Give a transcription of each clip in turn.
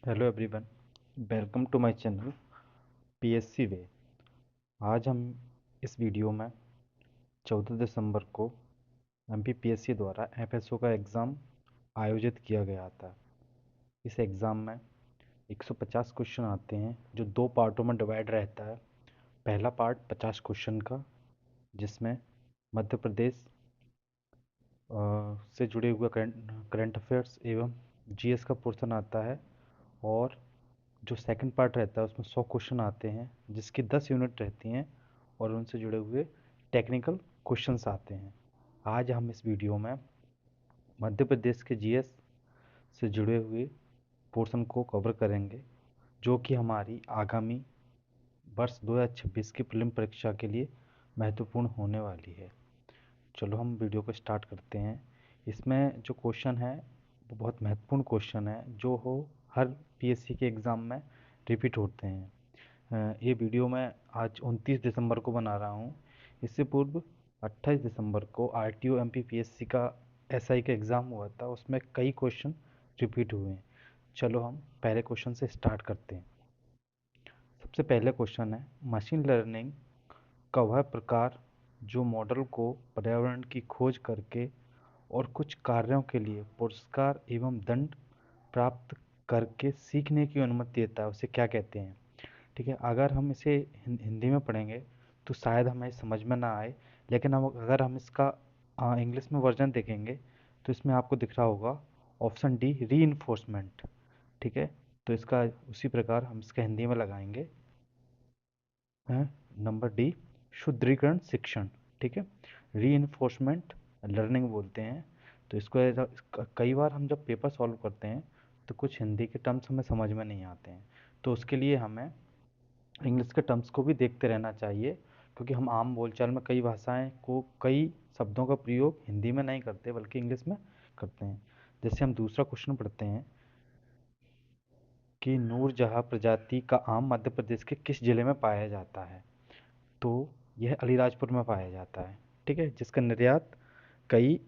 Hello everyone, welcome to my channel PSC way. आज हम इस वीडियो में 14 दिसंबर को एमपीपीएससी द्वारा एफएसओ का एग्ज़ाम आयोजित किया गया था। इस एग्ज़ाम में 150 क्वेश्चन आते हैं जो दो पार्टों में डिवाइड रहता है। पहला पार्ट 50 क्वेश्चन का, जिसमें मध्य प्रदेश से जुड़े हुए करंट अफेयर्स एवं जीएस का पोर्शन आता है। और जो सेकंड पार्ट रहता है उसमें 100 क्वेश्चन आते हैं जिसकी 10 यूनिट रहती हैं और उनसे जुड़े हुए टेक्निकल क्वेश्चंस आते हैं। आज हम इस वीडियो में मध्य प्रदेश के जीएस से जुड़े हुए पोर्शन को कवर करेंगे, जो कि हमारी आगामी वर्ष 2026 की प्रीलिम परीक्षा के लिए महत्वपूर्ण होने वाली है। चलो हम वीडियो को स्टार्ट करते हैं। इसमें जो क्वेश्चन है वो बहुत महत्वपूर्ण क्वेश्चन है, जो हो हर पीएससी के एग्ज़ाम में रिपीट होते हैं। ये वीडियो मैं आज 29 दिसंबर को बना रहा हूँ। इससे पूर्व 28 दिसंबर को आरटीओ एमपीपीएससी का एसआई का एग्ज़ाम हुआ था, उसमें कई क्वेश्चन रिपीट हुए हैं। चलो हम पहले क्वेश्चन से स्टार्ट करते हैं। सबसे पहले क्वेश्चन है, मशीन लर्निंग का वह प्रकार जो मॉडल को पर्यावरण की खोज करके और कुछ कार्यों के लिए पुरस्कार एवं दंड प्राप्त करके सीखने की अनुमति देता है, उसे क्या कहते हैं? ठीक है, अगर हम इसे हिंदी में पढ़ेंगे तो शायद हमें समझ में ना आए, लेकिन हम अगर हम इसका इंग्लिश में वर्जन देखेंगे तो इसमें आपको दिख रहा होगा ऑप्शन डी, रीइंफोर्समेंट। ठीक है, तो इसका उसी प्रकार हम इसका हिंदी में लगाएंगे नंबर डी, शुद्धिकरण शिक्षण। ठीक है, रीइंफोर्समेंट लर्निंग बोलते हैं। तो इसको कई बार हम जब पेपर सॉल्व करते हैं तो कुछ हिंदी के टर्म्स हमें समझ में नहीं आते हैं, तो उसके लिए हमें इंग्लिश के टर्म्स को भी देखते रहना चाहिए, क्योंकि हम आम बोलचाल में कई भाषाएं को, कई शब्दों का प्रयोग हिंदी में नहीं करते बल्कि इंग्लिश में करते हैं। जैसे हम दूसरा क्वेश्चन पढ़ते हैं कि नूरजहाँ प्रजाति का आम मध्य प्रदेश के किस जिले में पाया जाता है? तो यह अलीराजपुर में पाया जाता है। ठीक है, जिसका निर्यात कई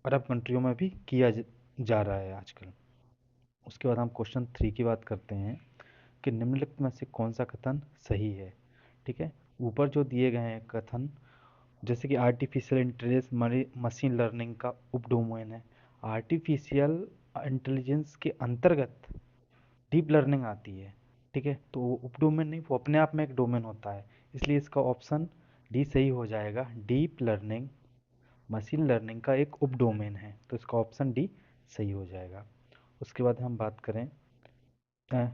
अरब कंट्रियों में भी किया जा रहा है आजकल। उसके बाद हम क्वेश्चन 3 की बात करते हैं कि निम्नलिखित में से कौन सा कथन सही है? ठीक है, ऊपर जो दिए गए हैं कथन, जैसे कि आर्टिफिशियल इंटेलिजेंस मशीन लर्निंग का उपडोमेन है। आर्टिफिशियल इंटेलिजेंस के अंतर्गत डीप लर्निंग आती है। ठीक है, तो वो उपडोमेन नहीं, वो अपने आप में एक डोमेन होता है, इसलिए इसका ऑप्शन डी सही हो जाएगा। डीप लर्निंग मशीन लर्निंग का एक उपडोमेन है, तो इसका ऑप्शन डी सही हो जाएगा। उसके बाद हम बात करें अ,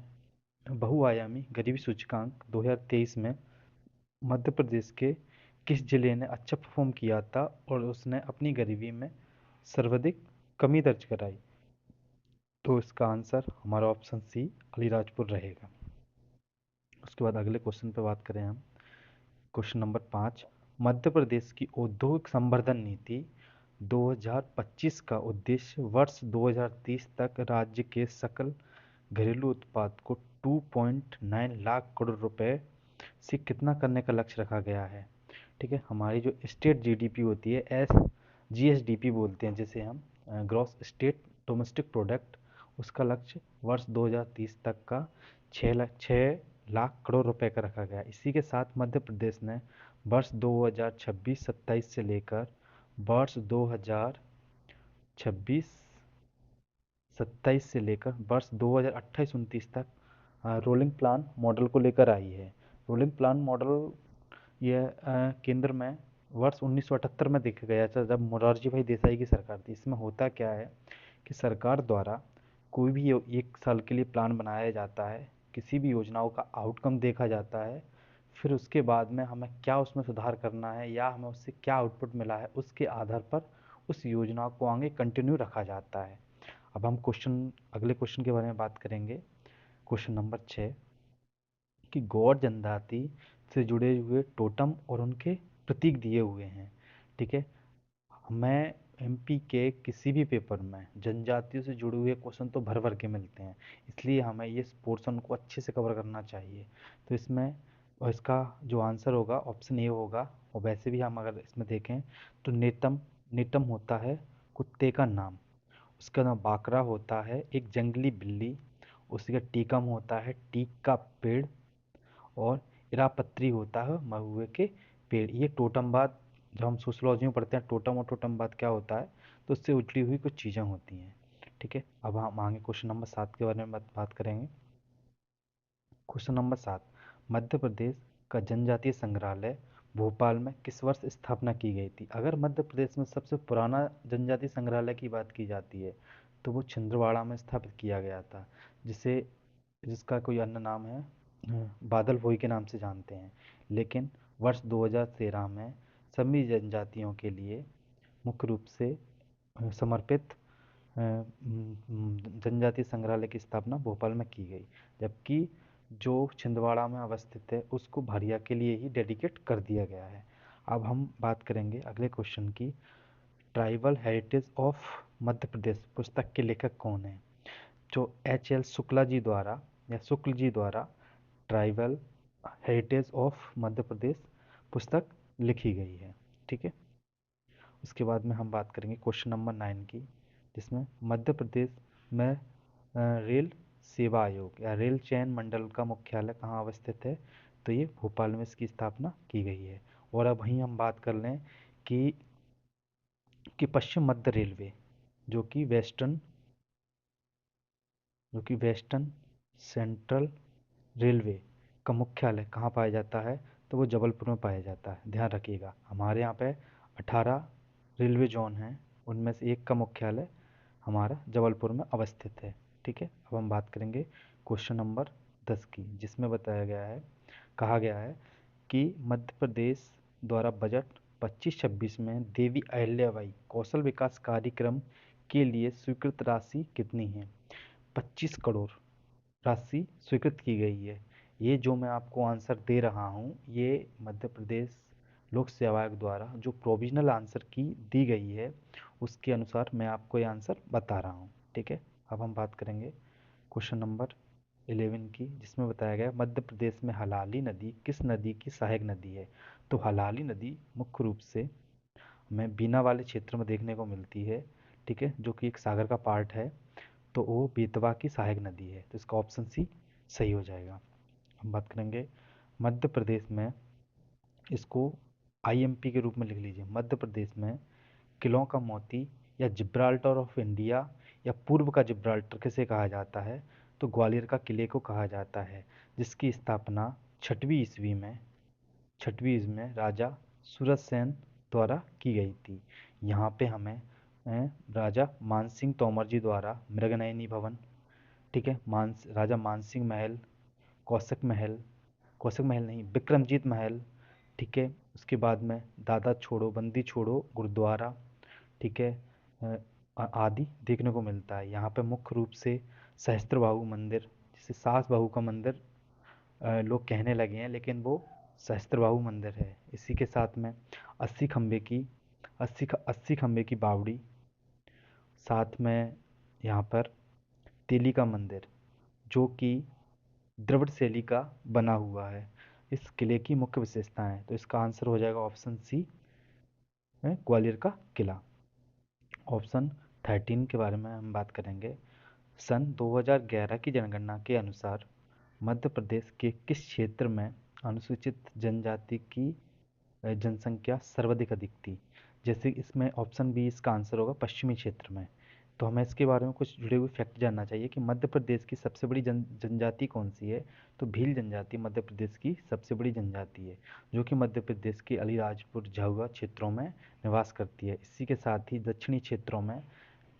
बहुआयामी गरीबी सूचकांक 2023 में मध्य प्रदेश के किस जिले ने अच्छा परफॉर्म किया था और उसने अपनी गरीबी में सर्वाधिक कमी दर्ज कराई? तो इसका आंसर हमारा ऑप्शन सी, अलीराजपुर रहेगा। उसके बाद अगले क्वेश्चन पे बात करें हम, क्वेश्चन नंबर 5, मध्य प्रदेश की औद्योगिक संवर्धन नीति 2025 का उद्देश्य वर्ष 2030 तक राज्य के सकल घरेलू उत्पाद को 2.9 लाख करोड़ रुपए से कितना करने का लक्ष्य रखा गया है? ठीक है, हमारी जो स्टेट जीडीपी होती है, एस जीएसडीपी बोलते हैं जिसे हम, ग्रॉस स्टेट डोमेस्टिक प्रोडक्ट, उसका लक्ष्य वर्ष 2030 तक का 6 लाख करोड़ रुपए का रखा गया। इसी के साथ मध्य प्रदेश ने वर्ष 2026-27 से लेकर वर्ष 2026-27 तक रोलिंग प्लान मॉडल को लेकर आई है। रोलिंग प्लान मॉडल यह केंद्र में वर्ष 1978 में देखा गया था, जब मोरारजी भाई देसाई की सरकार थी। इसमें होता क्या है कि सरकार द्वारा कोई भी एक साल के लिए प्लान बनाया जाता है, किसी भी योजनाओं का आउटकम देखा जाता है, फिर उसके बाद में हमें क्या उसमें सुधार करना है या हमें उससे क्या आउटपुट मिला है, उसके आधार पर उस योजना को आगे कंटिन्यू रखा जाता है। अब हम अगले क्वेश्चन के बारे में बात करेंगे, क्वेश्चन नंबर 6, कि गौर जनजाति से जुड़े हुए टोटम और उनके प्रतीक दिए हुए हैं। ठीक है, हमें एमपी के किसी भी पेपर में जनजातियों से जुड़े हुए क्वेश्चन तो भर भर के मिलते हैं, इसलिए हमें ये पोर्शन को अच्छे से कवर करना चाहिए। तो इसमें और इसका जो आंसर होगा ऑप्शन ए होगा। और वैसे भी हम अगर इसमें देखें तो नेतम, नेतम होता है कुत्ते का नाम, उसका नाम बाकरा होता है एक जंगली बिल्ली, उसी का टीकम होता है टीक का पेड़, और इरापत्री होता है महुए के पेड़। ये टोटमवाद, जब हम सोशलॉजी में पढ़ते हैं टोटम और टोटमवाद क्या होता है, तो उससे उजड़ी हुई कुछ चीज़ें होती हैं। ठीक है, अब हम आगे क्वेश्चन नंबर 7 के बारे में बात करेंगे। क्वेश्चन नंबर 7, मध्य प्रदेश का जनजातीय संग्रहालय भोपाल में किस वर्ष स्थापना की गई थी? अगर मध्य प्रदेश में सबसे पुराना जनजातीय संग्रहालय की बात की जाती है तो वो छिंदवाड़ा में स्थापित किया गया था, जिसे जिसका कोई अन्य नाम है बादल भोई के नाम से जानते हैं। लेकिन वर्ष 2013 में सभी जनजातियों के लिए मुख्य रूप से समर्पित जनजातीय संग्रहालय की स्थापना भोपाल में की गई, जबकि जो छिंदवाड़ा में अवस्थित है उसको भरिया के लिए ही डेडिकेट कर दिया गया है। अब हम बात करेंगे अगले क्वेश्चन की, tribal heritage of Madhya Pradesh पुस्तक के लेखक कौन है? जो एच एल शुक्ला जी द्वारा या शुक्ल जी द्वारा tribal heritage of Madhya Pradesh पुस्तक लिखी गई है। ठीक है, उसके बाद में हम बात करेंगे क्वेश्चन नंबर 9 की, जिसमें मध्य प्रदेश में रेल सेवा आयोग या रेल चयन मंडल का मुख्यालय कहाँ अवस्थित है? तो ये भोपाल में इसकी स्थापना की गई है। और अब वहीं हम बात कर लें कि पश्चिम मध्य रेलवे जो कि वेस्टर्न सेंट्रल रेलवे का मुख्यालय कहाँ पाया जाता है? तो वो जबलपुर में पाया जाता है। ध्यान रखिएगा, हमारे यहाँ पे 18 रेलवे जोन हैं, उनमें से एक का मुख्यालय हमारा जबलपुर में अवस्थित है। ठीक है, अब हम बात करेंगे क्वेश्चन नंबर 10 की, जिसमें बताया गया है, कहा गया है कि मध्य प्रदेश द्वारा बजट 25-26 में देवी अहिल्याबाई कौशल विकास कार्यक्रम के लिए स्वीकृत राशि कितनी है? 25 करोड़ राशि स्वीकृत की गई है। ये जो मैं आपको आंसर दे रहा हूँ, ये मध्य प्रदेश लोक सेवा आयोग द्वारा जो प्रोविजनल आंसर की दी गई है उसके अनुसार मैं आपको ये आंसर बता रहा हूँ। ठीक है, अब हम बात करेंगे क्वेश्चन नंबर 11 की, जिसमें बताया गया मध्य प्रदेश में हलाली नदी किस नदी की सहायक नदी है? तो हलाली नदी मुख्य रूप से हमें बीना वाले क्षेत्र में देखने को मिलती है। ठीक है, जो कि एक सागर का पार्ट है, तो वो बेतवा की सहायक नदी है, तो इसका ऑप्शन सी सही हो जाएगा। हम बात करेंगे मध्य प्रदेश में, इसको आईएमपी के रूप में लिख लीजिए, मध्य प्रदेश में किलों का मोती या जिब्राल्टर ऑफ इंडिया या पूर्व का जिब्राल्टर किसे कहा जाता है? तो ग्वालियर का किले को कहा जाता है, जिसकी स्थापना छठवीं ईस्वी में राजा सूरज सेन द्वारा की गई थी। यहाँ पे हमें राजा मानसिंह तोमर जी द्वारा मृगनयनी भवन, ठीक है, राजा मानसिंह महल, कौशक महल नहीं, विक्रमजीत महल, ठीक है, उसके बाद में दादा छोड़ो बंदी छोड़ो गुरुद्वारा, ठीक है, आदि देखने को मिलता है। यहाँ पे मुख्य रूप से सहस्त्रबाहु मंदिर, जिसे सास बहू का मंदिर लोग कहने लगे हैं, लेकिन वो सहस्त्रबाहु मंदिर है। इसी के साथ में 80 खंबे की बावड़ी, साथ में यहाँ पर तेली का मंदिर जो कि द्रविड़ शैली का बना हुआ है। इस किले की मुख्य विशेषताएं, तो इसका आंसर हो जाएगा ऑप्शन सी, ग्वालियर का किला। ऑप्शन 13 के बारे में हम बात करेंगे। सन 2011 की जनगणना के अनुसार मध्य प्रदेश के किस क्षेत्र में अनुसूचित जनजाति की जनसंख्या सर्वाधिक अधिक थी? जैसे इसमें ऑप्शन बी इसका आंसर होगा पश्चिमी क्षेत्र में। तो हमें इसके बारे में कुछ जुड़े हुए फैक्ट जानना चाहिए कि मध्य प्रदेश की सबसे बड़ी जनजाति कौन सी है? तो भील जनजाति मध्य प्रदेश की सबसे बड़ी जनजाति है, जो कि मध्य प्रदेश के अलीराजपुर झाबुआ क्षेत्रों में निवास करती है। इसी के साथ ही दक्षिणी क्षेत्रों में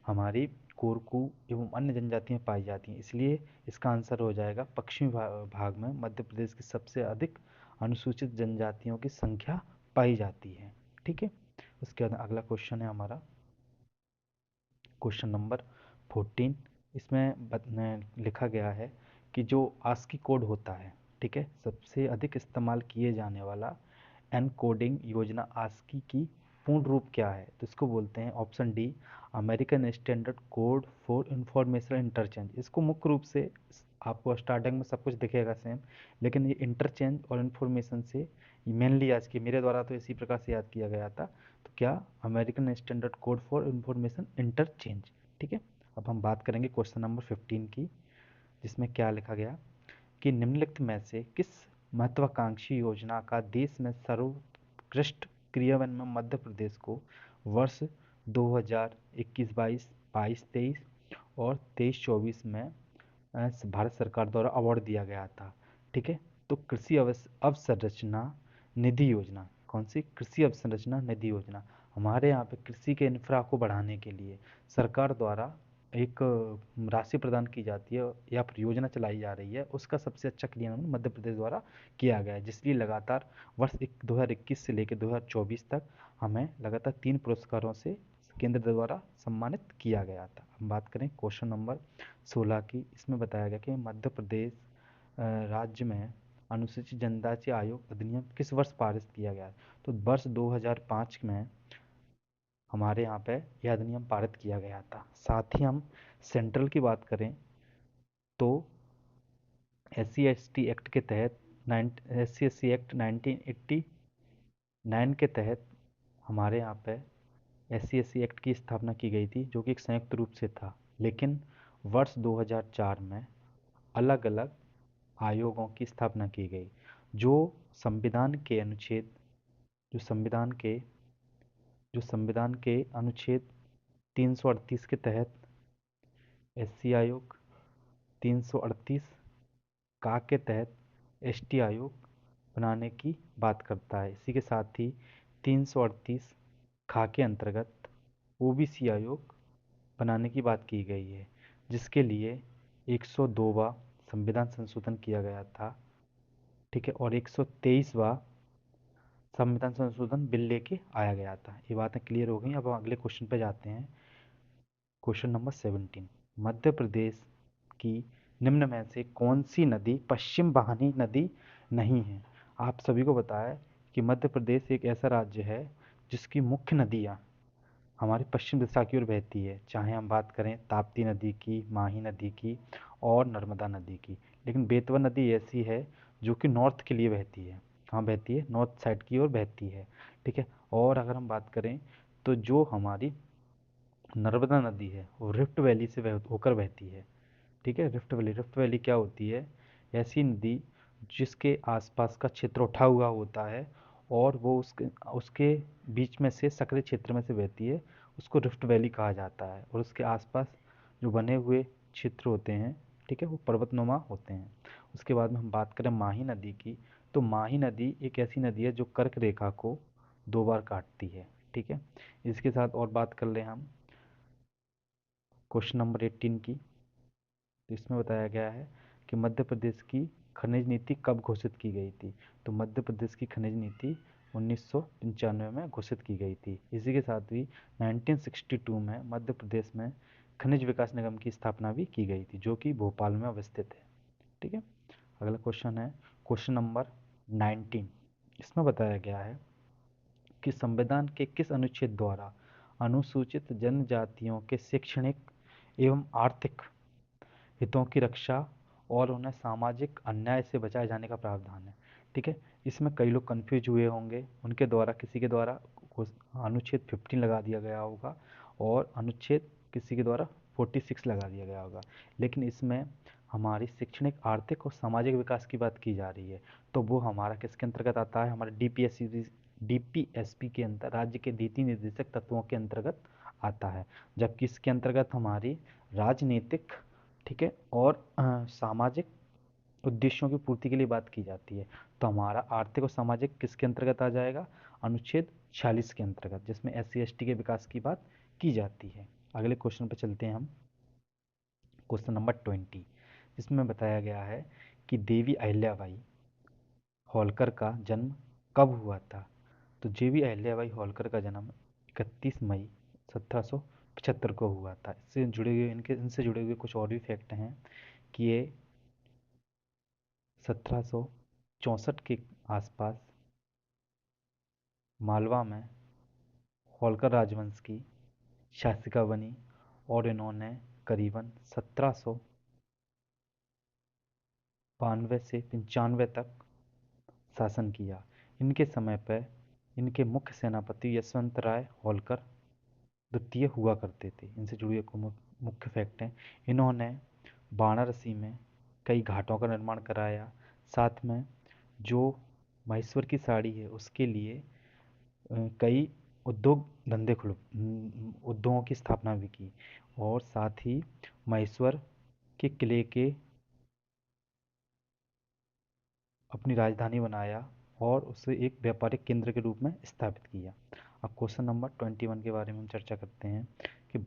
हमारी कोरकू एवं अन्य जनजातियाँ पाई जाती हैं, इसलिए इसका आंसर हो जाएगा पश्चिमी भाग में मध्य प्रदेश की सबसे अधिक अनुसूचित जनजातियों की संख्या पाई जाती है। ठीक है, उसके बाद अगला क्वेश्चन है हमारा क्वेश्चन नंबर 14। इसमें लिखा गया है कि जो आस्की कोड होता है, ठीक है, सबसे अधिक इस्तेमाल किए जाने वाला एनकोडिंग योजना आस्की की पूर्ण रूप क्या है? तो इसको बोलते हैं option D, American standard code for information interchange. इसको मुख्य रूप से आपको स्टार्टिंग में सब कुछ दिखेगा सेम, लेकिन ये इंटरचेंज और इन्फॉर्मेशन से मेनली आज की मेरे द्वारा तो इसी प्रकार से याद किया गया था। तो क्या American standard code for information interchange. ठीक है, अब हम बात करेंगे क्वेश्चन नंबर 15 की, जिसमें क्या लिखा गया कि निम्नलिखित में से किस महत्वाकांक्षी योजना का देश में सर्वोत्कृष्ट क्रियान्वयन में मध्य प्रदेश को वर्ष 2021-22, 22-23 और 23-24 में भारत सरकार द्वारा अवार्ड दिया गया था। ठीक है, तो कृषि अवसंरचना निधि योजना, कौन सी? कृषि अवसंरचना निधि योजना। हमारे यहाँ पे कृषि के इंफ्रा को बढ़ाने के लिए सरकार द्वारा एक राशि प्रदान की जाती है या फिर योजना चलाई जा रही है, उसका सबसे अच्छा क्रियान्वयन मध्य प्रदेश द्वारा किया गया है, जिसलिए लगातार वर्ष 2021 से लेकर 2024 तक हमें लगातार 3 पुरस्कारों से केंद्र द्वारा सम्मानित किया गया था। हम बात करें क्वेश्चन नंबर 16 की। इसमें बताया गया कि मध्य प्रदेश राज्य में अनुसूचित जनजाति आयोग अधिनियम किस वर्ष पारित किया गया? तो वर्ष 2005 में हमारे यहाँ पे यह अधिनियम पारित किया गया था। साथ ही हम सेंट्रल की बात करें तो SC/ST एक्ट के तहत SC/ST एक्ट 1989 के तहत हमारे यहाँ पे SC/ST एक्ट की स्थापना की गई थी, जो कि एक संयुक्त रूप से था। लेकिन वर्ष 2004 में अलग अलग आयोगों की स्थापना की गई, जो संविधान के अनुच्छेद जो संविधान के अनुच्छेद 338 के तहत SC आयोग, 338 का के तहत ST आयोग बनाने की बात करता है। इसी के साथ ही 338 खा के अंतर्गत OBC आयोग बनाने की बात की गई है, जिसके लिए 102वां संविधान संशोधन किया गया था। ठीक है, और 123वां संविधान संशोधन बिल लेके आया गया था। ये बातें क्लियर हो गई। अब हम अगले क्वेश्चन पे जाते हैं। क्वेश्चन नंबर 17, मध्य प्रदेश की निम्न में से कौन सी नदी पश्चिम वाहिनी नदी नहीं है? आप सभी को पता है कि मध्य प्रदेश एक ऐसा राज्य है जिसकी मुख्य नदियाँ हमारी पश्चिम दिशा की ओर बहती है, चाहे हम बात करें ताप्ती नदी की, माही नदी की और नर्मदा नदी की। लेकिन बेतवा नदी ऐसी है जो कि नॉर्थ के लिए बहती है। कहाँ बहती है? नॉर्थ साइड की ओर बहती है। ठीक है, और अगर हम बात करें तो जो हमारी नर्मदा नदी है वो रिफ्ट वैली से होकर बहती है। ठीक है, रिफ्ट वैली क्या होती है? ऐसी नदी जिसके आसपास का क्षेत्र उठा हुआ होता है और वो उसके उसके बीच में से सक्रिय क्षेत्र में से बहती है, उसको रिफ्ट वैली कहा जाता है। और उसके आसपास जो बने हुए क्षेत्र होते हैं, ठीक है, वो पर्वतनुमा होते हैं। उसके बाद में हम बात करें माही नदी की, तो माही नदी एक ऐसी नदी है जो कर्क रेखा को 2 बार काटती है। ठीक है, इसके साथ और बात कर लें हम क्वेश्चन नंबर 18 की। तो इसमें बताया गया है कि मध्य प्रदेश की खनिज नीति कब घोषित की गई थी? तो मध्य प्रदेश की खनिज नीति 1995 में घोषित की गई थी। इसी के साथ ही 1962 में मध्य प्रदेश में खनिज विकास निगम की स्थापना भी की गई थी, जो कि भोपाल में अवस्थित है। ठीक है, अगला क्वेश्चन है क्वेश्चन नंबर 19। इसमें बताया गया है कि संविधान के किस अनुच्छेद द्वारा अनुसूचित जनजातियों के शैक्षणिक एवं आर्थिक हितों की रक्षा और उन्हें सामाजिक अन्याय से बचाए जाने का प्रावधान है? ठीक है, इसमें कई लोग कंफ्यूज हुए होंगे, उनके द्वारा किसी के द्वारा अनुच्छेद 15 लगा दिया गया होगा और अनुच्छेद किसी के द्वारा 46 लगा दिया गया होगा। लेकिन इसमें हमारी शैक्षणिक, आर्थिक और सामाजिक विकास की बात की जा रही है, तो वो हमारा किसके अंतर्गत आता है? हमारे DPSP के अंतर राज्य के नीति निर्देशक तत्वों के अंतर्गत आता है। जबकि इसके अंतर्गत हमारी राजनीतिक, ठीक है, और सामाजिक उद्देश्यों की पूर्ति के लिए बात की जाती है। तो हमारा आर्थिक और सामाजिक किसके अंतर्गत आ जाएगा? अनुच्छेद 46 के अंतर्गत, जिसमें SC/ST के विकास की बात की जाती है। अगले क्वेश्चन पर चलते हैं हम, क्वेश्चन नंबर 20। इसमें बताया गया है कि देवी अहिल्याबाई होलकर का जन्म कब हुआ था? तो देवी अहिल्याबाई होलकर का जन्म 31 मई 1775 को हुआ था। इनसे जुड़े हुए कुछ और भी फैक्ट हैं कि ये 1764 के आसपास मालवा में होलकर राजवंश की शासिका बनी और इन्होंने करीबन 1792 से 95 तक शासन किया। इनके समय पर इनके मुख्य सेनापति यशवंत राय होलकर द्वितीय हुआ करते थे। इनसे जुड़े मुख्य फैक्ट हैं, इन्होंने वाराणसी में कई घाटों का निर्माण कराया। साथ में जो महेश्वर की साड़ी है उसके लिए कई उद्योग धंधे उद्योगों की स्थापना भी की। और साथ ही महेश्वर के किले के अपनी राजधानी बनाया और उसे एक व्यापारिक केंद्र के रूप में स्थापित किया। अब क्वेश्चन नंबर 21 के बारे में हम चर्चा करते हैं कि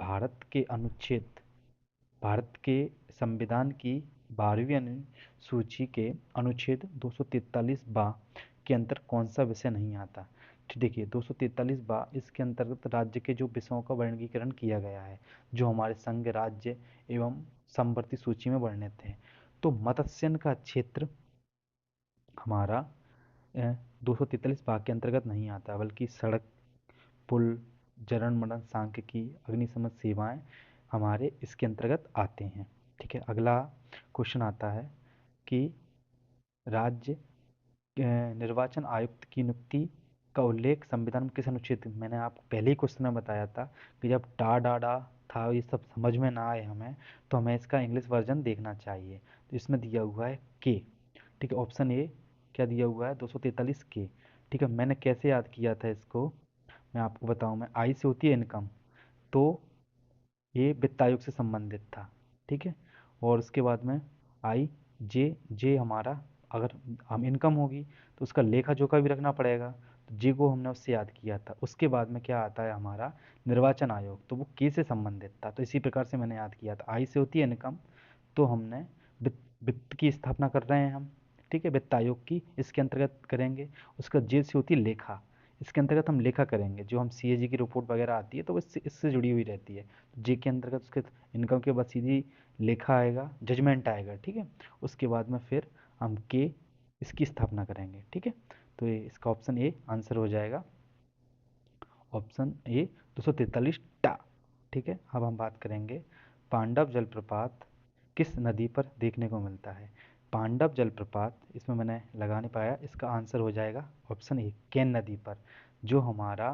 भारत के संविधान की 12वीं अनुसूची के अनुच्छेद 243 बा के अंतर्गत कौन सा विषय नहीं आता। तो देखिए 243 बा इसके अंतर्गत राज्य के जो विषयों का वर्गीकरण किया गया है जो हमारे संघ राज्य एवं समवर्ती सूची में वर्णित है। तो मत्स्यन का क्षेत्र हमारा 243 भाग के अंतर्गत नहीं आता, बल्कि सड़क, पुल, जरण मरण, सांख्यिकी, अग्निशमन सेवाएं हमारे इसके अंतर्गत आते हैं। ठीक है, अगला क्वेश्चन आता है कि राज्य निर्वाचन आयुक्त की नियुक्ति का उल्लेख संविधान में किस अनुच्छेद में। मैंने आपको पहले ही क्वेश्चन में बताया था कि जब डा डा डा था ये सब समझ में ना आए हमें तो हमें इसका इंग्लिश वर्जन देखना चाहिए। तो इसमें दिया हुआ है के। ठीक है, ऑप्शन ए क्या दिया हुआ है 243 के। ठीक है, मैंने कैसे याद किया था इसको मैं आपको बताऊं। मैं आई से होती है इनकम, तो ये वित्त आयोग से संबंधित था। ठीक है, और उसके बाद में आई जे जे हमारा अगर हम इनकम होगी तो उसका लेखा जोखा भी रखना पड़ेगा, तो जे को हमने उससे याद किया था। उसके बाद में क्या आता है हमारा निर्वाचन आयोग, तो वो के से संबंधित था, तो इसी प्रकार से मैंने याद किया था। आई से होती है इनकम, तो हमने वित्त की स्थापना कर रहे हैं हम। ठीक है, वित्त आयोग की इसके अंतर्गत करेंगे। उसका जे से होती है लेखा, इसके अंतर्गत हम लेखा करेंगे। जो हम सीएजी की रिपोर्ट वगैरह आती है तो वो इससे जुड़ी हुई रहती है। जे के अंतर्गत उसके इनकम के बाद सीधी लेखा आएगा, जजमेंट आएगा। ठीक है, उसके बाद में फिर हम के इसकी स्थापना करेंगे। ठीक है, तो ये इसका ऑप्शन ए आंसर हो जाएगा, ऑप्शन ए 243 टा। ठीक है, अब हम बात करेंगे पांडव जलप्रपात किस नदी पर देखने को मिलता है। पांडव जलप्रपात इसमें मैंने लगा नहीं पाया, इसका आंसर हो जाएगा ऑप्शन ए केन नदी पर। जो हमारा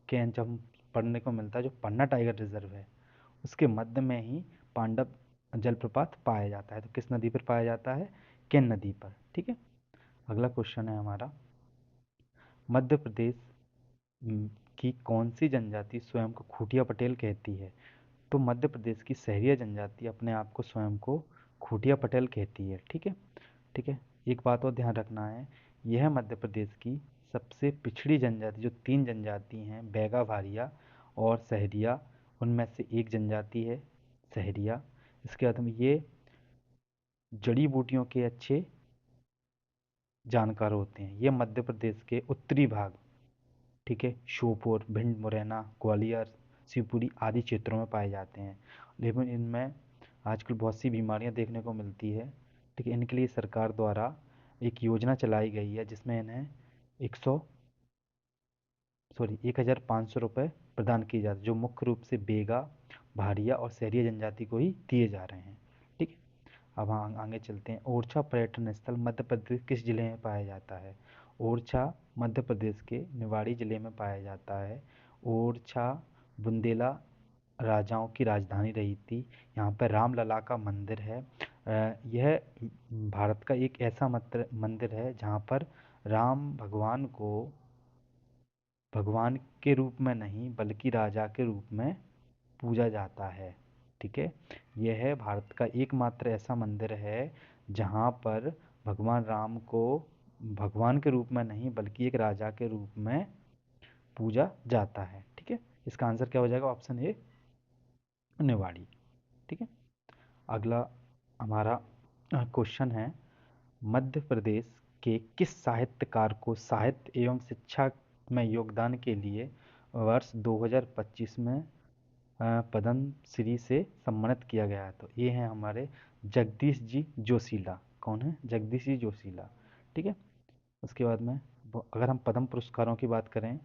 केन जब पढ़ने को मिलता है जो पन्ना टाइगर रिजर्व है उसके मध्य में ही पांडव जलप्रपात पाया जाता है। तो किस नदी पर पाया जाता है, केन नदी पर। ठीक है, अगला क्वेश्चन है हमारा मध्य प्रदेश की कौन सी जनजाति स्वयं को खूटिया पटेल कहती है। तो मध्य प्रदेश की सहरिया जनजाति अपने आप को स्वयं को खूटिया पटेल कहती है। ठीक है, ठीक है, एक बात और ध्यान रखना है, यह मध्य प्रदेश की सबसे पिछड़ी जनजाति जो 3 जनजाति हैं बैगा भारिया और सहरिया, उनमें से एक जनजाति है सहरिया। इसके बाद में ये जड़ी बूटियों के अच्छे जानकार होते हैं। ये मध्य प्रदेश के उत्तरी भाग, ठीक है, श्योपुर, भिंड, मुरैना, ग्वालियर, शिवपुरी आदि क्षेत्रों में पाए जाते हैं। लेकिन इनमें आजकल बहुत सी बीमारियां देखने को मिलती है। ठीक है, इनके लिए सरकार द्वारा एक योजना चलाई गई है जिसमें इन्हें 1,500 रुपये प्रदान किए जाते हैं जो मुख्य रूप से बेगा, भारिया और सहरिया जनजाति को ही दिए जा रहे हैं। ठीक है, अब आगे चलते हैं। ओरछा पर्यटन स्थल मध्य प्रदेश किस जिले में पाया जाता है। ओरछा मध्य प्रदेश के निवाड़ी जिले में पाया जाता है। ओरछा बुंदेला राजाओं की राजधानी रही थी। यहाँ पर रामलला का मंदिर है। यह भारत का एक ऐसा मंदिर है जहाँ पर राम भगवान को भगवान के रूप में नहीं बल्कि राजा के रूप में पूजा जाता है। ठीक है, यह है भारत का एकमात्र ऐसा मंदिर है जहाँ पर भगवान राम को भगवान के रूप में नहीं बल्कि एक राजा के रूप में पूजा जाता है। ठीक है, इसका आंसर क्या हो जाएगा, ऑप्शन ए निवाड़ी। ठीक है, अगला हमारा क्वेश्चन है मध्य प्रदेश के किस साहित्यकार को साहित्य एवं शिक्षा में योगदान के लिए वर्ष 2025 में पद्म श्री से सम्मानित किया गया है। तो ये हैं हमारे जगदीश जी जोशीला। कौन है, जगदीश जी जोशीला। ठीक है, उसके बाद में अगर हम पद्म पुरस्कारों की बात करें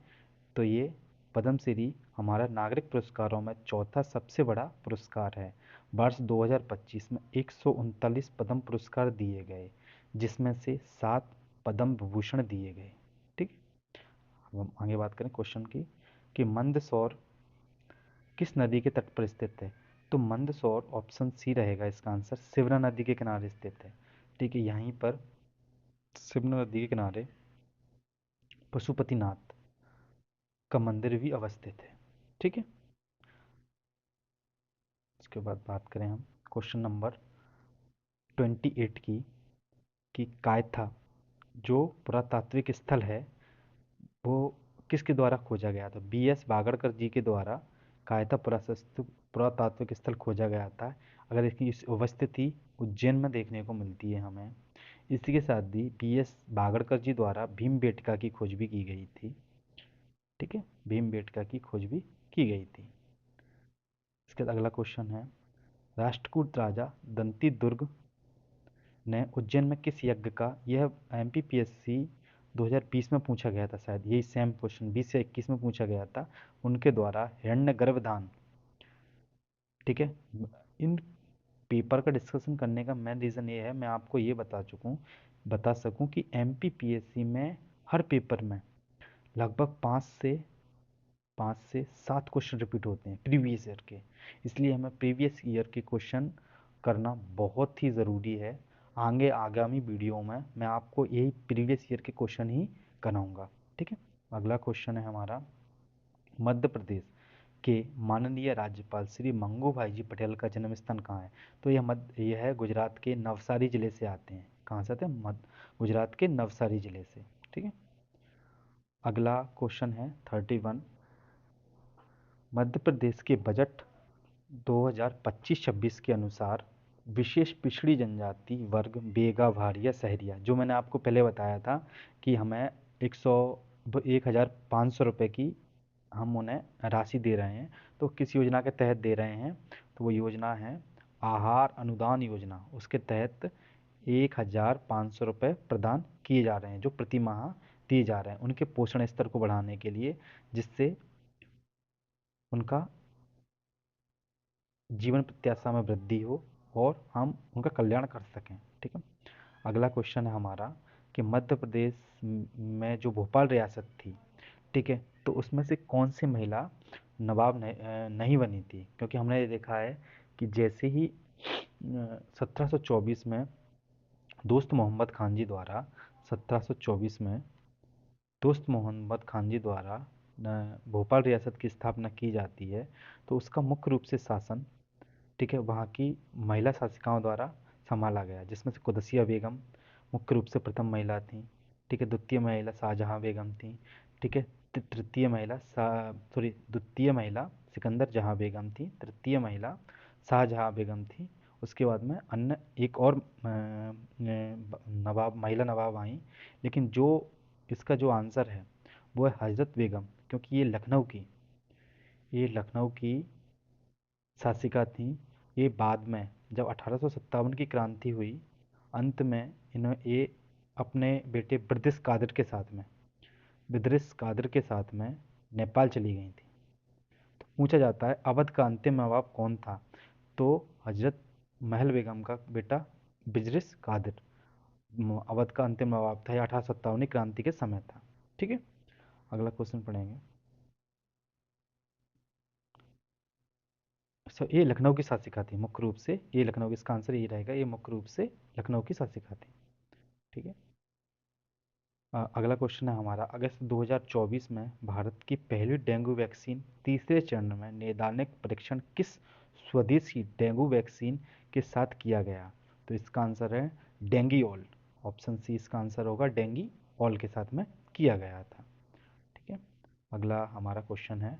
तो ये पद्मश्री हमारा नागरिक पुरस्कारों में चौथा सबसे बड़ा पुरस्कार है। वर्ष 2025 में 139 पद्म पुरस्कार दिए गए जिसमें से 7 पद्म विभूषण दिए गए। ठीक, अब हम आगे बात करें क्वेश्चन की कि मंदसौर किस नदी के तट पर स्थित है। तो मंदसौर ऑप्शन सी रहेगा इसका आंसर, शिवना नदी के किनारे स्थित है। ठीक है, यहीं पर सिमना नदी के किनारे पशुपतिनाथ का मंदिर भी अवस्थित है। ठीक है, इसके बाद बात करें हम क्वेश्चन नंबर 28 की, कि कायथा जो पुरातात्विक स्थल है वो किसके द्वारा खोजा गया था? बी एस बागड़कर जी के द्वारा कायथा पुरातात्विक स्थल खोजा गया था। अगर इसकी उपस्थिति उज्जैन में देखने को मिलती है हमें। इसी के साथ ही बी एस बागड़कर जी द्वारा भीमबेटका की खोज भी की गई थी। ठीक है, भीमबेटका की खोज भी की गई थी। इसके बाद अगला क्वेश्चन है, राष्ट्रकूट राजा दंती दुर्ग ने उज्जैन में किस यज्ञ का, यह एमपीपीएससी 2020 में पूछा गया था, शायद यही सेम क्वेश्चन 20 से 21 में पूछा गया था, उनके द्वारा हिरण्य गर्भधान। ठीक है, इन पेपर का डिस्कशन करने का मेन रीज़न ये है, मैं आपको ये बता सकूं कि एमपीपीएससी में हर पेपर में लगभग 5 से 7 क्वेश्चन रिपीट होते हैं प्रीवियस ईयर के। इसलिए हमें प्रीवियस ईयर के क्वेश्चन करना बहुत ही ज़रूरी है। आगे आगामी वीडियो में मैं आपको यही प्रीवियस ईयर के क्वेश्चन ही कराऊंगा। ठीक है, अगला क्वेश्चन है हमारा, मध्य प्रदेश के माननीय राज्यपाल श्री मंगू भाई जी पटेल का जन्म स्थान कहाँ है? तो यह है गुजरात के नवसारी जिले से आते हैं। कहाँ से आते हैं? गुजरात के नवसारी जिले से। ठीक है, अगला क्वेश्चन है 31, मध्य प्रदेश के बजट 2025-26 के अनुसार विशेष पिछड़ी जनजाति वर्ग बेगा भारिया सहरिया, जो मैंने आपको पहले बताया था कि हमें 1,500 रुपये की हम उन्हें राशि दे रहे हैं, तो किस योजना के तहत दे रहे हैं? तो वो योजना है आहार अनुदान योजना। उसके तहत 1,500 रुपये प्रदान किए जा रहे हैं, जो प्रति माह दिए जा रहे हैं उनके पोषण स्तर को बढ़ाने के लिए, जिससे उनका जीवन प्रत्याशा में वृद्धि हो और हम उनका कल्याण कर सकें। ठीक है, अगला क्वेश्चन है हमारा कि मध्य प्रदेश में जो भोपाल रियासत थी, ठीक है, तो उसमें से कौन सी महिला नवाब नहीं बनी थी? क्योंकि हमने ये देखा है कि जैसे ही 1724 में दोस्त मोहम्मद खान जी द्वारा 1724 में दोस्त मोहम्मद खान जी द्वारा भोपाल रियासत की स्थापना की जाती है, तो उसका मुख्य रूप से शासन, ठीक है, वहाँ की महिला शासिकाओं द्वारा संभाला गया, जिसमें से कुदसिया बेगम मुख्य रूप से प्रथम महिला थी। ठीक है, द्वितीय महिला शाहजहाँ बेगम थी। ठीक है, द्वितीय महिला सिकंदर जहाँ बेगम थी, तृतीय महिला शाहजहाँ बेगम थी। उसके बाद में अन्य एक और महिला नवाब आई, लेकिन जो इसका जो आंसर है वो है हजरत बेगम, क्योंकि ये लखनऊ की शासिका थी। ये बाद में जब 1857 की क्रांति हुई, अंत में ये अपने बेटे बिद्रिस कादिर के साथ में नेपाल चली गई थी। तो पूछा जाता है अवध का अंतिम नवाब कौन था? तो हजरत महल बेगम का बेटा बिजरिस कादिर अवध का अंतिम नवाब था। 1857 क्रांति के समय था। ठीक है, अगला क्वेश्चन पढ़ेंगे। ये लखनऊ की शासिका थी मुख्य रूप से, ये लखनऊ, इसका आंसर ये रहेगा, ये मुख्य रूप से लखनऊ की शासिका थी। ठीक है, अगला क्वेश्चन है हमारा, अगस्त 2024 में भारत की पहली डेंगू वैक्सीन तीसरे चरण में नैदानिक परीक्षण किस स्वदेशी डेंगू वैक्सीन के साथ किया गया? तो इसका आंसर है डेंगीऑल। ऑप्शन सी इसका आंसर होगा, डेंगीऑल के साथ में किया गया था। ठीक है, अगला हमारा क्वेश्चन है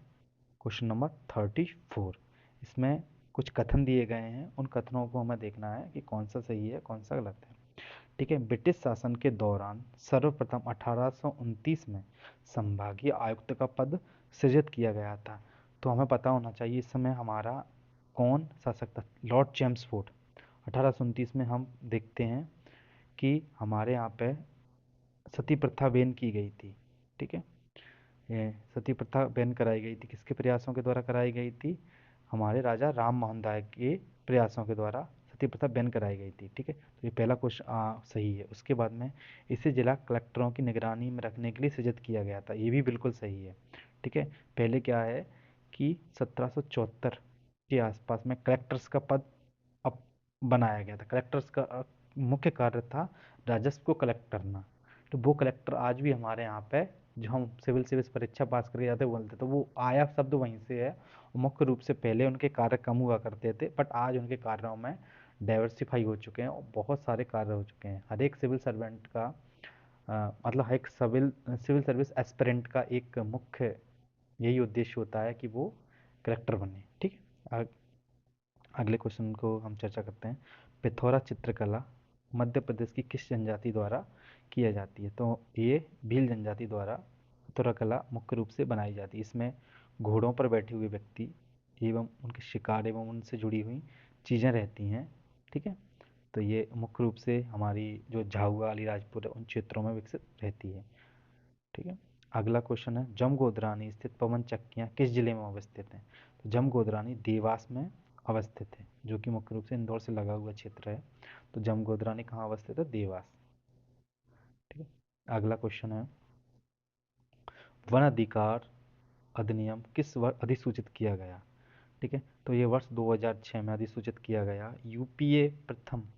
क्वेश्चन नंबर 34। इसमें कुछ कथन दिए गए हैं, उन कथनों को हमें देखना है कि कौन सा सही है कौन सा गलत है। ठीक है, ब्रिटिश शासन के दौरान सर्वप्रथम 1829 में संभागीय आयुक्त का पद सृजित किया गया था। तो हमें पता होना चाहिए इस समय हमारा कौन शासक था? Lord Chelmsford. 1829 में हम देखते हैं कि हमारे यहाँ पे सती प्रथा बैन की गई थी। ठीक है, ये सती प्रथा बैन कराई गई थी, किसके प्रयासों के द्वारा कराई गई थी? हमारे राजा राम मोहन राय के प्रयासों के द्वारा सती प्रथा बैन कराई गई थी। ठीक है, तो ये पहला क्वेश्चन सही है। उसके बाद में इसे जिला कलेक्टरों की निगरानी में रखने के लिए सृजित किया गया था, ये भी बिल्कुल सही है। ठीक है, पहले क्या है कि 1774 के आसपास में कलेक्टर्स का पद अब बनाया गया था। कलेक्टर्स का मुख्य कार्य था राजस्व को कलेक्ट करना। तो वो कलेक्टर आज भी हमारे यहाँ पे, जो हम सिविल सर्विस परीक्षा पास करके जाते बोलते, तो वो आया शब्द वहीं से है। और मुख्य रूप से पहले उनके कार्य कम हुआ करते थे, बट आज उनके कार्यों में डाइवर्सिफाई हो चुके हैं और बहुत सारे कार्य हो चुके हैं। हर एक सिविल सर्वेंट का मतलब हर एक सिविल सिविल सर्विस एस्पिरेंट का एक मुख्य यही उद्देश्य होता है कि वो कलेक्टर बने। ठीक है, अगले क्वेश्चन को हम चर्चा करते हैं। पिथौरा चित्रकला मध्य प्रदेश की किस जनजाति द्वारा किया जाती है? तो ये भील जनजाति द्वारा पिथौरा कला मुख्य रूप से बनाई जाती है। इसमें घोड़ों पर बैठे हुए व्यक्ति एवं उनके शिकार एवं उनसे जुड़ी हुई चीज़ें रहती हैं। ठीक है, तो ये मुख्य रूप से हमारी जो झाबुआ अलीराजपुर उन क्षेत्रों में विकसित रहती है। ठीक है, अगला क्वेश्चन है, जमगोदरानी स्थित पवन चक्कियाँ किस जिले में अवस्थित हैं? तो जमगोदरानी देवास में अवस्थित है, जो कि मुख्य रूप से इंदौर से लगा हुआ क्षेत्र है। तो जमगोदरानी कहाँ अवस्थित है? देवास। ठीक है, अगला क्वेश्चन है, वन अधिकार अधिनियम किस वर्ष अधिसूचित किया गया? ठीक है, तो ये वर्ष 2006 में अधिसूचित किया गया। यूपीए प्रथम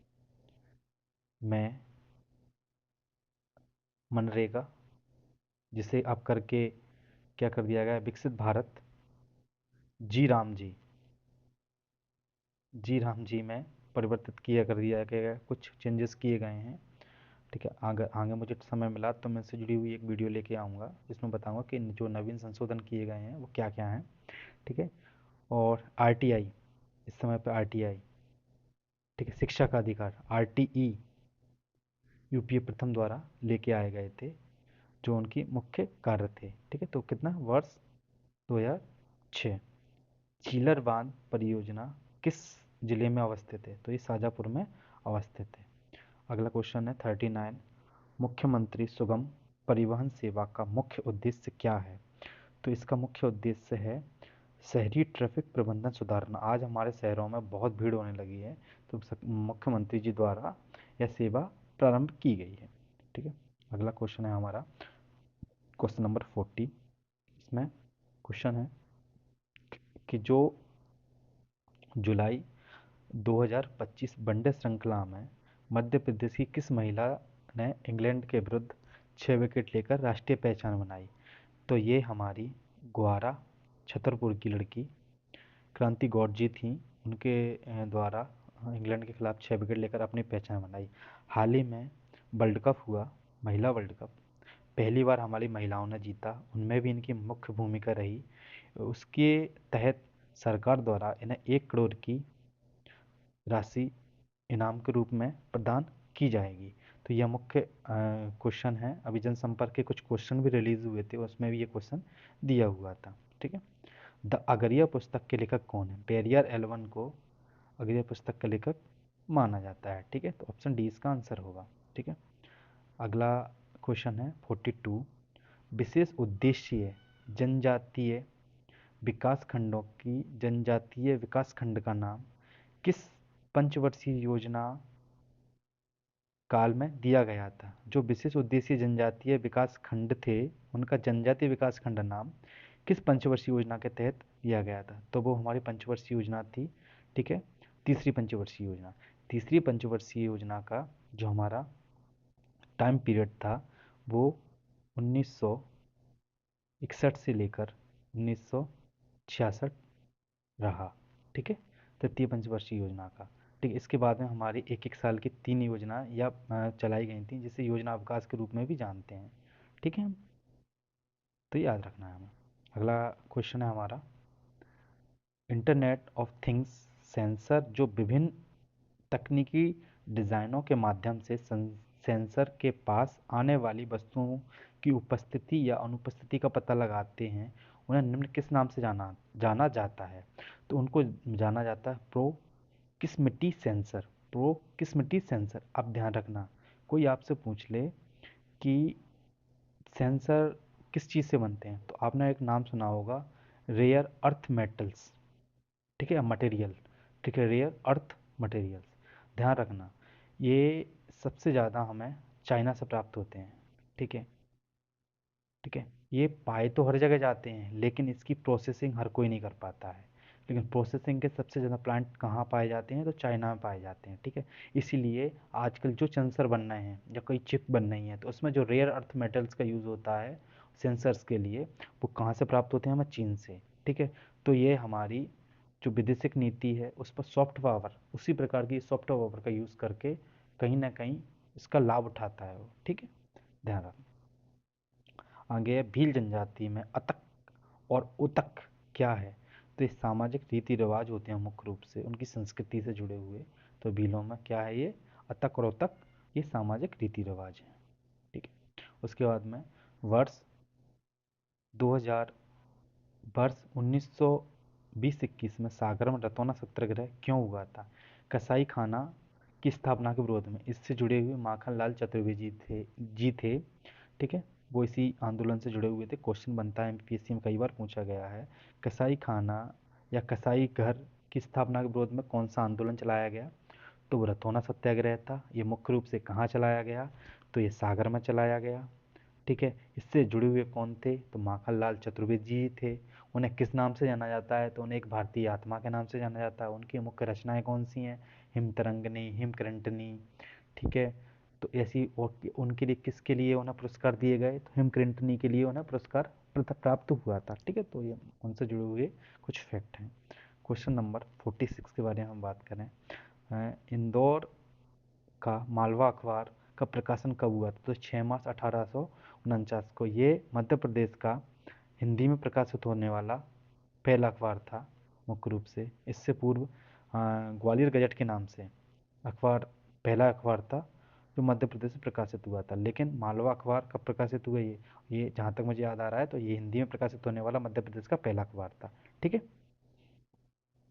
में मनरेगा, जिसे अब करके क्या कर दिया गया, विकसित भारत जी राम जी, जी राम जी में परिवर्तित किया कर दिया गया, कुछ चेंजेस किए गए हैं। ठीक है, आगे आगे मुझे समय मिला तो मैं इससे जुड़ी हुई एक वीडियो लेके आऊँगा, जिसमें बताऊँगा कि जो नवीन संशोधन किए गए हैं वो क्या क्या हैं। ठीक है, और आरटीआई, इस समय पे आरटीआई, ठीक है, शिक्षा का अधिकार आरटीई यूपीए प्रथम द्वारा लेके आए गए थे, जो उनकी मुख्य कार्य थे। ठीक है, तो कितना, वर्ष 2006। चीलर बांध परियोजना किस जिले में अवस्थित है? तो ये शाजापुर में अवस्थित है। अगला क्वेश्चन है 39, मुख्यमंत्री सुगम परिवहन सेवा का मुख्य उद्देश्य क्या है? तो इसका मुख्य उद्देश्य है शहरी ट्रैफिक प्रबंधन सुधारना। आज हमारे शहरों में बहुत भीड़ होने लगी है, तो मुख्यमंत्री जी द्वारा यह सेवा प्रारंभ की गई है। ठीक है, अगला क्वेश्चन है हमारा क्वेश्चन नंबर 40। इसमें क्वेश्चन है कि जो जुलाई 2025 वनडे श्रृंखला में मध्य प्रदेश की किस महिला ने इंग्लैंड के विरुद्ध 6 विकेट लेकर राष्ट्रीय पहचान बनाई? तो ये हमारी ग्वारा छतरपुर की लड़की क्रांति गौड़ जी थी। उनके द्वारा इंग्लैंड के खिलाफ 6 विकेट लेकर अपनी पहचान बनाई। हाल ही में वर्ल्ड कप हुआ, महिला वर्ल्ड कप, पहली बार हमारी महिलाओं ने जीता, उनमें भी इनकी मुख्य भूमिका रही। उसके तहत सरकार द्वारा इन्हें 1 करोड़ की राशि इनाम के रूप में प्रदान की जाएगी। तो यह मुख्य क्वेश्चन है। अभी जनसंपर्क के कुछ क्वेश्चन भी रिलीज हुए थे, उसमें भी ये क्वेश्चन दिया हुआ था। ठीक है, द अगरिया पुस्तक के लेखक कौन है? पेरियार एलवन को अगरिया पुस्तक का लेखक माना जाता है। ठीक है, तो ऑप्शन डी इसका आंसर होगा। ठीक है, अगला क्वेश्चन है 42, विशेष उद्देश्य जनजातीय विकास खंडों की जनजातीय विकास खंड का नाम किस पंचवर्षीय योजना काल में दिया गया था? जो विशेष उद्देश्य जनजातीय विकास खंड थे, उनका जनजातीय विकास खंड नाम किस पंचवर्षीय योजना के तहत दिया गया था? तो वो हमारी पंचवर्षीय योजना थी। ठीक है, तीसरी पंचवर्षीय योजना। तीसरी पंचवर्षीय योजना का जो हमारा टाइम पीरियड था वो 1961 से लेकर 1966 रहा। ठीक है, तृतीय पंचवर्षीय योजना का। ठीक है, इसके बाद में हमारी एक एक साल की 3 योजना या चलाई गई थी, जिसे योजना अवकाश के रूप में भी जानते हैं। ठीक है, तो याद रखना है हमें। अगला क्वेश्चन है हमारा, इंटरनेट ऑफ थिंग्स सेंसर जो विभिन्न तकनीकी डिज़ाइनों के माध्यम से सेंसर के पास आने वाली वस्तुओं की उपस्थिति या अनुपस्थिति का पता लगाते हैं, उन्हें निम्न किस नाम से जाना जाना जाता है? तो उनको जाना जाता है प्रोक्सिमिटी सेंसर। Proximity sensor. अब ध्यान रखना, कोई आपसे पूछ ले कि सेंसर किस चीज़ से बनते हैं, तो आपने एक नाम सुना होगा, रेयर अर्थ मेटल्स। ठीक है, मटेरियल। ठीक है, रेयर अर्थ मटेरियल्स। ध्यान रखना, ये सबसे ज़्यादा हमें चाइना से प्राप्त होते हैं। ठीक है, ठीक है, ये पाए तो हर जगह जाते हैं, लेकिन इसकी प्रोसेसिंग हर कोई नहीं कर पाता है। लेकिन प्रोसेसिंग के सबसे ज़्यादा प्लांट कहाँ पाए जाते हैं, तो चाइना में पाए जाते हैं, ठीक है। इसीलिए आजकल जो सेंसर बन रहे हैं या कोई चिप बन रही है, तो उसमें जो रेयर अर्थ मेटल्स का यूज़ होता है सेंसर्स के लिए, वो कहाँ से प्राप्त होते हैं, हमें चीन से, ठीक है। तो ये हमारी जो विदेशिक नीति है उस पर सॉफ्ट पावर, उसी प्रकार की सॉफ्ट पावर का यूज़ करके कहीं ना कहीं इसका लाभ उठाता है वो, ठीक है, ध्यान रखना। आगे है भील जनजाति में अतक और उतक क्या है। तो ये सामाजिक रीति रिवाज होते हैं मुख्य रूप से उनकी संस्कृति से जुड़े हुए। तो भीलों में क्या है, ये अतक और उतक, ये सामाजिक रीति रिवाज हैं, ठीक है। उसके बाद में वर्ष 2000 वर्ष 1920-21 में सागर में रतौना सत्याग्रह क्यों हुआ था। कसाई खाना की स्थापना के विरोध में इससे जुड़े हुए माखनलाल चतुर्वेदी जी थे, ठीक है। वो इसी आंदोलन से जुड़े हुए थे। क्वेश्चन बनता है एमपीएससी में, कई बार पूछा गया है। कसाई खाना या कसाई घर की स्थापना के विरोध में कौन सा आंदोलन चलाया गया, तो वो रतौना सत्याग्रह था। ये मुख्य रूप से कहाँ चलाया गया, तो ये सागर में चलाया गया, ठीक है। इससे जुड़े हुए कौन थे, तो माखनलाल चतुर्वेदी जी थे। उन्हें किस नाम से जाना जाता है, तो उन्हें एक भारतीय आत्मा के नाम से जाना जाता है। उनकी मुख्य रचनाएं कौन सी हैं, हिमतरंगिणी, हिमकरंटनी, ठीक है। तो ऐसी और उनके लिए किसके लिए उन्हें पुरस्कार दिए गए, तो हिमकरंटनी के लिए उन्हें पुरस्कार प्राप्त हुआ था, ठीक है। तो ये उनसे जुड़े हुए कुछ फैक्ट हैं। क्वेश्चन नंबर 46 के बारे में हम बात करें। इंदौर का मालवा अखबार का प्रकाशन कब हुआ था, तो 6 मार्च 1849 को। ये मध्य प्रदेश का हिंदी में प्रकाशित होने वाला पहला अखबार था मुख्य रूप से। इससे पूर्व ग्वालियर गजट के नाम से अखबार, पहला अखबार था जो मध्य प्रदेश में प्रकाशित हुआ था। लेकिन मालवा अखबार कब प्रकाशित हुआ, ये जहाँ तक मुझे याद आ रहा है, तो ये हिंदी में प्रकाशित होने वाला मध्य प्रदेश का पहला अखबार था, ठीक है।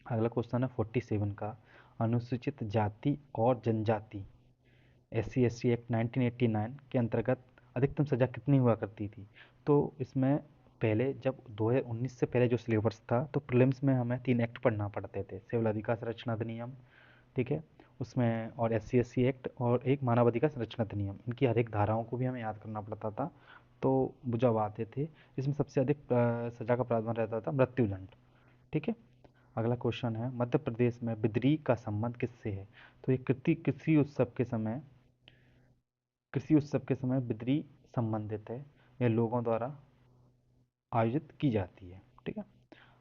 अगला क्वेश्चन है 47 का। अनुसूचित जाति और जनजाति SC/ST एक्ट 1989 के अंतर्गत अधिकतम सज़ा कितनी हुआ करती थी। तो इसमें पहले जब 2019 से पहले जो सिलेबस था, तो प्रीलिम्स में हमें 3 एक्ट पढ़ना पड़ते थे। सिविल अधिकार संरक्षण अधिनियम, ठीक है, उसमें और SC/ST एक्ट और एक मानव अधिकार संरक्षण अधिनियम, इनकी हर एक धाराओं को भी हमें याद करना पड़ता था। तो वो जब आते थे, इसमें सबसे अधिक सज़ा का प्रावधान रहता था मृत्युदंड, ठीक है। अगला क्वेश्चन है मध्य प्रदेश में बिदरी का संबंध किससे है। तो ये कृषि उत्सव के समय बिद्री संबंधित है, यह लोगों द्वारा आयोजित की जाती है, ठीक है।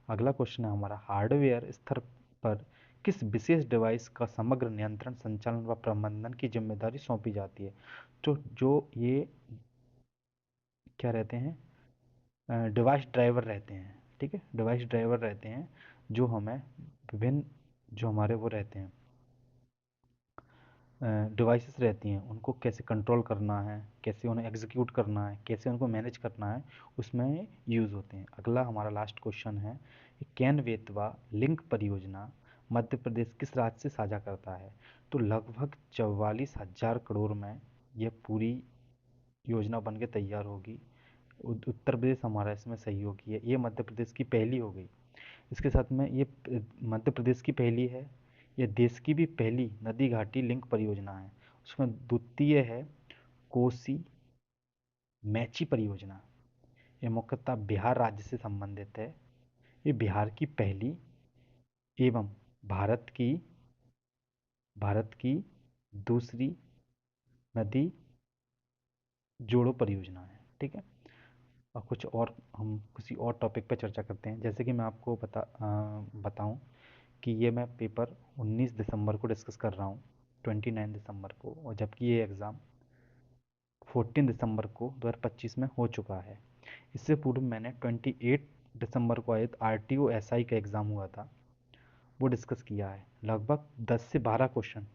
अगला क्वेश्चन है हमारा हार्डवेयर स्तर पर किस विशेष डिवाइस का समग्र नियंत्रण, संचालन व प्रबंधन की जिम्मेदारी सौंपी जाती है। तो जो ये क्या रहते हैं, डिवाइस ड्राइवर रहते हैं, ठीक है, डिवाइस ड्राइवर रहते हैं जो हमें विभिन्न, जो हमारे वो रहते हैं डिवाइसेस रहती हैं, उनको कैसे कंट्रोल करना है, कैसे उन्हें एग्जीक्यूट करना है, कैसे उनको मैनेज करना है, उसमें यूज़ होते हैं। अगला हमारा लास्ट क्वेश्चन है केन बेतवा लिंक परियोजना मध्य प्रदेश किस राज्य से साझा करता है। तो लगभग 44,000 करोड़ में यह पूरी योजना बन के तैयार होगी। उत्तर प्रदेश हमारा इसमें सहयोगी है। ये मध्य प्रदेश की पहली हो गई। इसके साथ में ये मध्य प्रदेश की पहली है, ये देश की भी पहली नदी घाटी लिंक परियोजना है। उसमें द्वितीय है कोसी मैची परियोजना। ये मुख्यतः बिहार राज्य से संबंधित है। ये बिहार की पहली एवं भारत की दूसरी नदी जोड़ो परियोजना है, ठीक है। और कुछ और हम किसी और टॉपिक पर चर्चा करते हैं। जैसे कि मैं आपको बताऊं कि ये मैं पेपर 19 दिसंबर को डिस्कस कर रहा हूँ, 29 दिसंबर को, और जबकि ये एग्ज़ाम 14 दिसंबर को 2025 में हो चुका है। इससे पूर्व मैंने 28 दिसंबर को आयोजित RTO SI का एग्ज़ाम हुआ था, वो डिस्कस किया है। लगभग 10 से 12 क्वेश्चन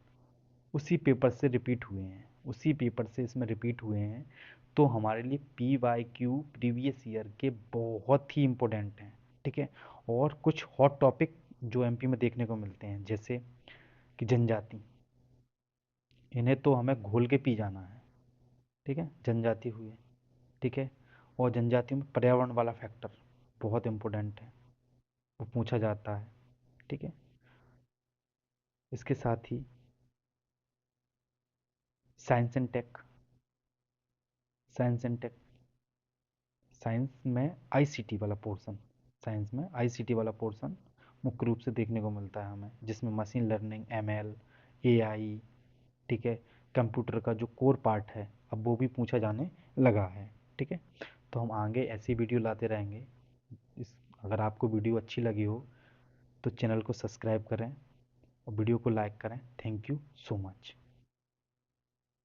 उसी पेपर से रिपीट हुए हैं, उसी पेपर से इसमें रिपीट हुए हैं। तो हमारे लिए PYQ प्रीवियस ईयर के बहुत ही इम्पोर्टेंट हैं, ठीक है। और कुछ हॉट टॉपिक जो MP में देखने को मिलते हैं, जैसे कि जनजाति, इन्हें तो हमें घोल के पी जाना है, ठीक है, जनजाति हुए, ठीक है। और जनजाति में पर्यावरण वाला फैक्टर बहुत इम्पोर्टेंट है, वो पूछा जाता है, ठीक है। इसके साथ ही science and tech, science and tech, science में ICT वाला पोर्शन, साइंस में ICT वाला पोर्शन मुख्य रूप से देखने को मिलता है हमें, जिसमें मशीन लर्निंग, एमएल, एआई, ठीक है, कंप्यूटर का जो कोर पार्ट है अब वो भी पूछा जाने लगा है। ठीक है, तो हम आगे ऐसी वीडियो लाते रहेंगे। इस अगर आपको वीडियो अच्छी लगी हो तो चैनल को सब्सक्राइब करें और वीडियो को लाइक करें। Thank you so much.